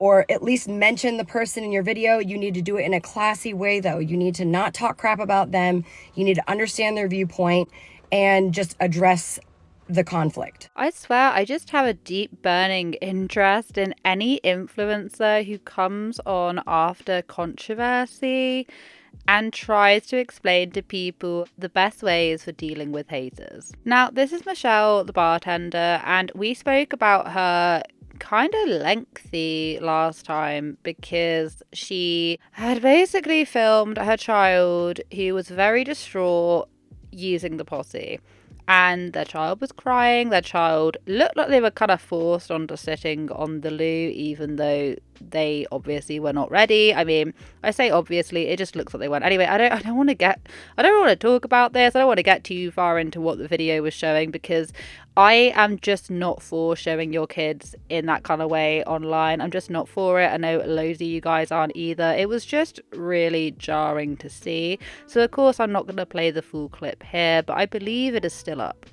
or at least mention the person in your video. You need to do it in a classy way, though. You need to not talk crap about them. You need to understand their viewpoint and just address the conflict. I swear, I just have a deep burning interest in any influencer who comes on after controversy and tries to explain to people the best ways for dealing with haters. Now, this is Michelle the Bartender, and we spoke about her kind of lengthy last time because she had basically filmed her child who was very distraught using the posse. And their child was crying. Their child looked like they were kind of forced onto sitting on the loo, even though they obviously were not ready. I mean, I say obviously, it just looks like they weren't. Anyway, I don't want to talk about this. I don't want to get too far into what the video was showing, because I am just not for showing your kids in that kind of way online. I'm just not for it. I know loads of you guys aren't either. It was just really jarring to see. So of course I'm not going to play the full clip here, but I believe it is still up.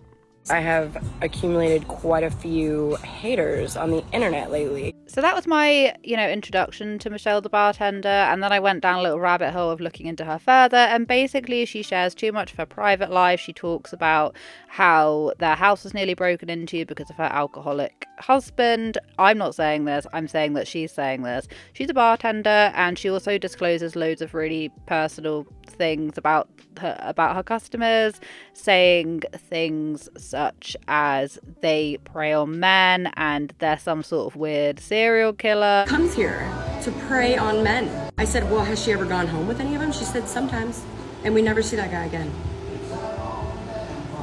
I have accumulated quite a few haters on the internet lately. So that was my, introduction to Michelle the Bartender, and then I went down a little rabbit hole of looking into her further, and basically she shares too much of her private life. She talks about how their house was nearly broken into because of her alcoholic husband. I'm not saying this, I'm saying that she's saying this. She's a bartender, and she also discloses loads of really personal things about her customers, saying things such as they prey on men and they're some sort of weird serial killer. Comes here to prey on men. I said, well, has she ever gone home with any of them? She said sometimes, and we never see that guy again.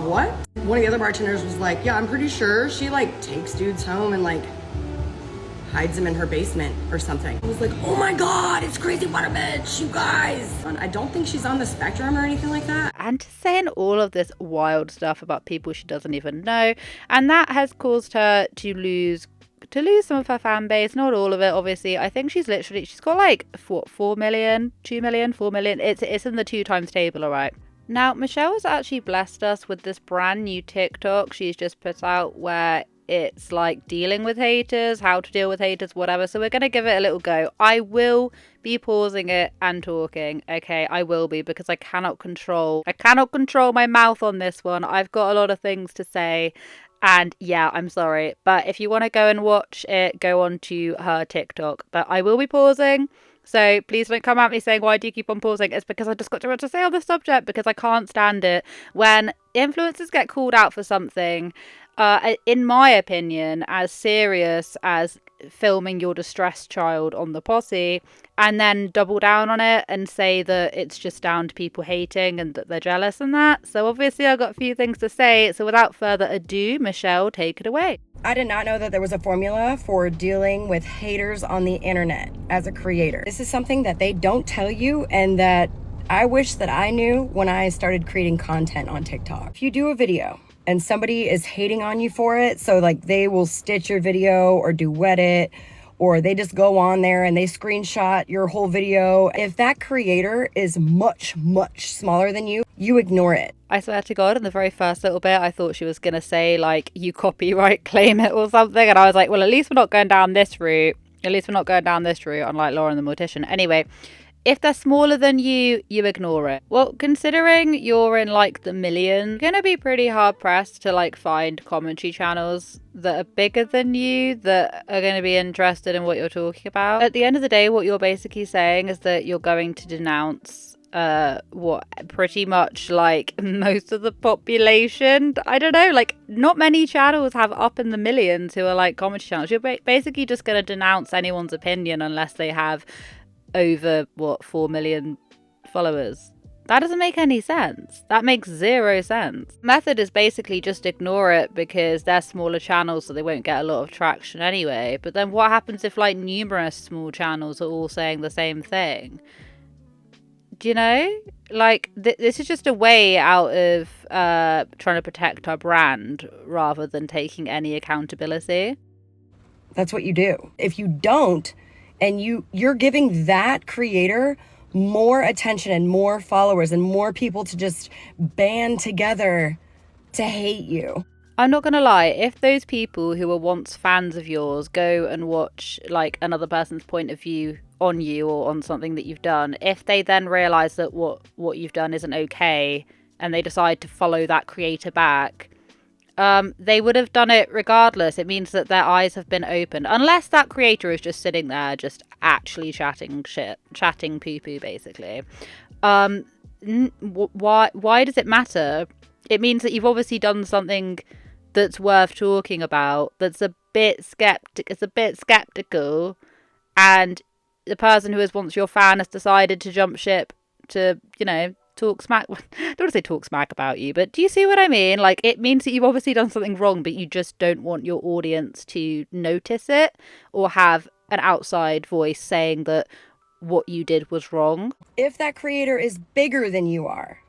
What? One of the other bartenders was like, yeah, I'm pretty sure she takes dudes home and hides them in her basement or something. I was like, oh my God, it's crazy, what a bitch, you guys. I don't think she's on the spectrum or anything like that. And saying all of this wild stuff about people she doesn't even know. And that has caused her to lose some of her fan base, not all of it, obviously. I think she's got 4 million, 2 million, 4 million. It's in the 2 times table, all right. Now, Michelle has actually blessed us with this brand new TikTok she's just put out where it's dealing with haters, how to deal with haters, whatever. So we're going to give it a little go. I will be pausing it and talking. Okay, I will be, because I cannot control my mouth on this one. I've got a lot of things to say. And yeah, I'm sorry. But if you want to go and watch it, go on to her TikTok. But I will be pausing. So please don't come at me saying, why do you keep on pausing? It's because I just got too much to say on this subject, because I can't stand it when influencers get called out for something, in my opinion, as serious as filming your distressed child on the posse, and then double down on it and say that it's just down to people hating and that they're jealous and that. So obviously I've got a few things to say. So without further ado, Michelle, take it away. I did not know that there was a formula for dealing with haters on the internet as a creator. This is something that they don't tell you, and that I wish that I knew when I started creating content on TikTok. If you do a video and somebody is hating on you for it, so they will stitch your video or duet it, or they just go on there and they screenshot your whole video. If that creator is much, much smaller than you, you ignore it. I swear to God, in the very first little bit, I thought she was going to say, you copyright claim it or something. And I was like, well, at least we're not going down this route. Unlike Lauren the Mortician. Anyway, if they're smaller than you, you ignore it. Well, considering you're in the millions, you're going to be pretty hard pressed to find commentary channels that are bigger than you that are going to be interested in what you're talking about. At the end of the day, what you're basically saying is that you're going to denounce pretty much most of the population. I don't know, not many channels have up in the millions who are commentary channels. You're basically just going to denounce anyone's opinion unless they have over 4 million followers. That doesn't make any sense. That makes 0 sense. Method is basically just ignore it because they're smaller channels, so they won't get a lot of traction anyway. But then what happens if numerous small channels are all saying the same thing? Do you know? This is just a way out of trying to protect our brand rather than taking any accountability. That's what you do. If you don't, and you're giving that creator more attention and more followers and more people to just band together to hate you. I'm not gonna lie, if those people who were once fans of yours go and watch like another person's point of view on you or on something that you've done, if they then realise that what you've done isn't okay and they decide to follow that creator back, they would have done it regardless. It means that their eyes have been opened. Unless that creator is just sitting there just actually chatting shit, chatting poo-poo basically. Why does it matter? It means that you've obviously done something that's worth talking about, that's a bit skeptical, and the person who was once your fan has decided to jump ship to, you know, talk smack. I don't want to say talk smack about you, but do you see what I mean? Like, it means that you've obviously done something wrong, but you just don't want your audience to notice it or have an outside voice saying that what you did was wrong. If that creator is bigger than you are,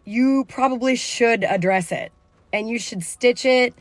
you probably should address it, and you should stitch it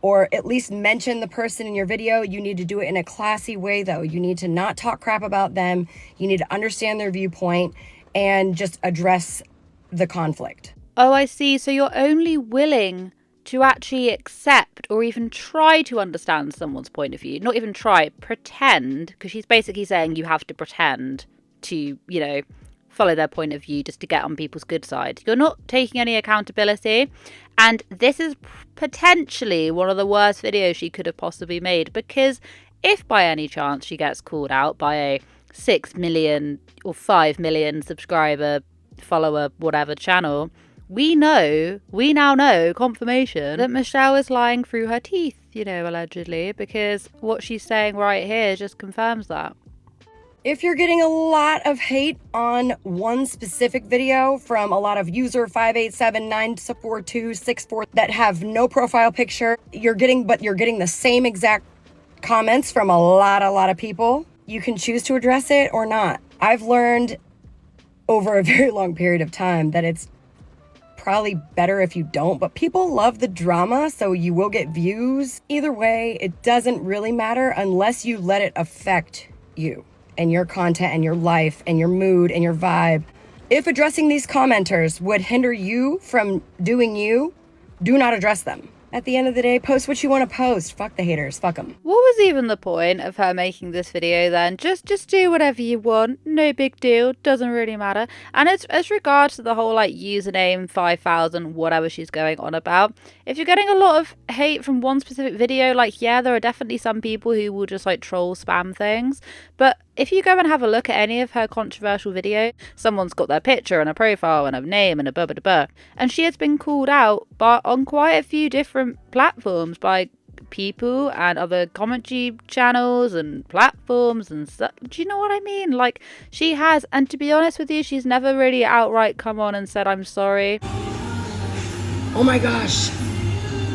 or at least mention the person in your video. You need to do it in a classy way, though. You need to not talk crap about them. You need to understand their viewpoint and just address the conflict. Oh, I see. So you're only willing to actually accept or even try to understand someone's point of view. Not even try, pretend, because she's basically saying you have to pretend to, you know, follow their point of view just to get on people's good side. You're not taking any accountability. And this is potentially one of the worst videos she could have possibly made, because if by any chance she gets called out by a 6 million or 5 million subscriber, follower, whatever channel, we now know, confirmation, that Michelle is lying through her teeth, you know, allegedly, because what she's saying right here just confirms that. If you're getting a lot of hate on one specific video from a lot of user 587-942-64 that have no profile picture, you're getting the same exact comments from a lot of people, you can choose to address it or not. I've learned over a very long period of time that it's probably better if you don't, but people love the drama, so you will get views. Either way, it doesn't really matter unless you let it affect you and your content and your life and your mood and your vibe. If addressing these commenters would hinder you from doing you, do not address them. At the end of the day, post what you want to post. Fuck the haters. Fuck them. What was even the point of her making this video then? Just do whatever you want. No big deal. Doesn't really matter. And it's as regards to the whole like username 5,000, whatever she's going on about. If you're getting a lot of hate from one specific video, like, yeah, there are definitely some people who will just like troll spam things. But if you go and have a look at any of her controversial videos, someone's got their picture and a profile and a name and a blah, blah, blah. And she has been called out on quite a few different platforms by people and other commentary channels and platforms and stuff. Do you know what I mean? Like, she has, and to be honest with you, she's never really outright come on and said, I'm sorry. Oh my gosh,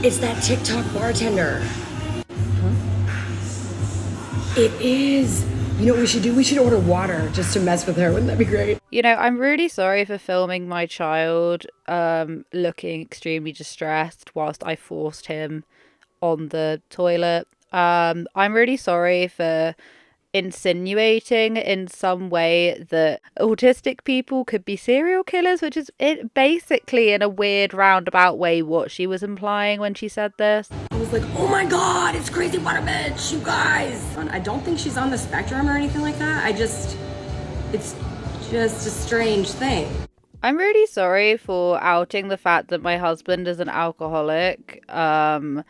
it's that TikTok bartender. It is. You know what we should do? We should order water just to mess with her. Wouldn't that be great? You know, I'm really sorry for filming my child looking extremely distressed whilst I forced him on the toilet. I'm really sorry for insinuating in some way that autistic people could be serial killers, which is it basically in a weird roundabout way what she was implying when she said this. I was like, oh my god, it's Crazy Water Bitch, you guys. I don't think she's on the spectrum or anything like that. It's just a strange thing. I'm really sorry for outing the fact that my husband is an alcoholic and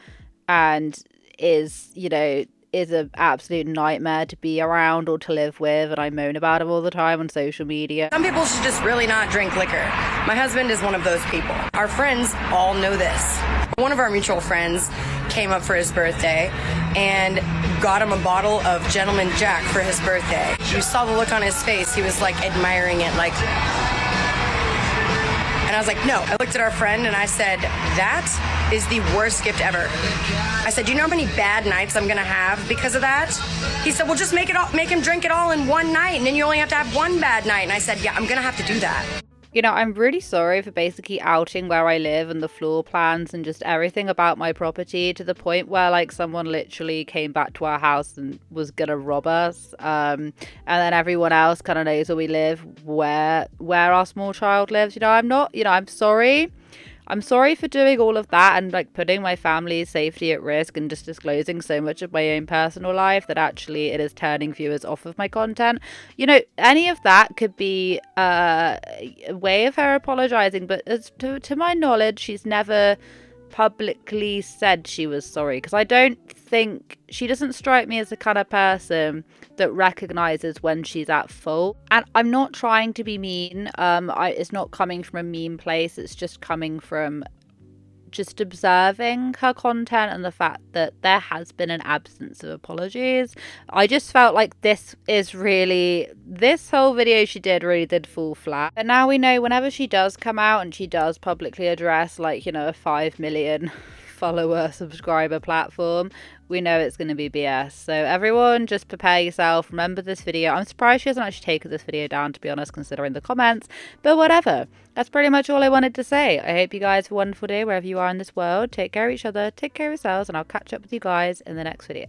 is, you know, is an absolute nightmare to be around or to live with, and I moan about him all the time on social media. Some people should just really not drink liquor. My husband is one of those people. Our friends all know this. One of our mutual friends came up for his birthday and got him a bottle of Gentleman Jack for his birthday. You saw the look on his face. He was like admiring it, like... And I was like, no. I looked at our friend and I said, that is the worst gift ever. I said, do you know how many bad nights I'm gonna have because of that? He said, well, just make him drink it all in one night, and then you only have to have one bad night. And I said, yeah, I'm gonna have to do that. You know, I'm really sorry for basically outing where I live and the floor plans and just everything about my property, to the point where like someone literally came back to our house and was gonna rob us. And then everyone else kind of knows where we live, where our small child lives. You know, I'm sorry. I'm sorry for doing all of that and like putting my family's safety at risk and just disclosing so much of my own personal life that actually it is turning viewers off of my content. You know, any of that could be a way of her apologizing, but as to my knowledge, she's never publicly said she was sorry, because I don't think, she doesn't strike me as the kind of person that recognizes when she's at fault. And I'm not trying to be mean. It's not coming from a mean place. It's just coming from just observing her content and the fact that there has been an absence of apologies. I just felt like this whole video she did really did fall flat. And now we know whenever she does come out and she does publicly address, like, you know, a 5 million follower subscriber platform, we know it's going to be BS. So everyone just prepare yourself. Remember this video. I'm surprised she hasn't actually taken this video down, to be honest, considering the comments, but whatever. That's pretty much all I wanted to say. I hope you guys have a wonderful day wherever you are in this world. Take care of each other, take care of yourselves, and I'll catch up with you guys in the next video.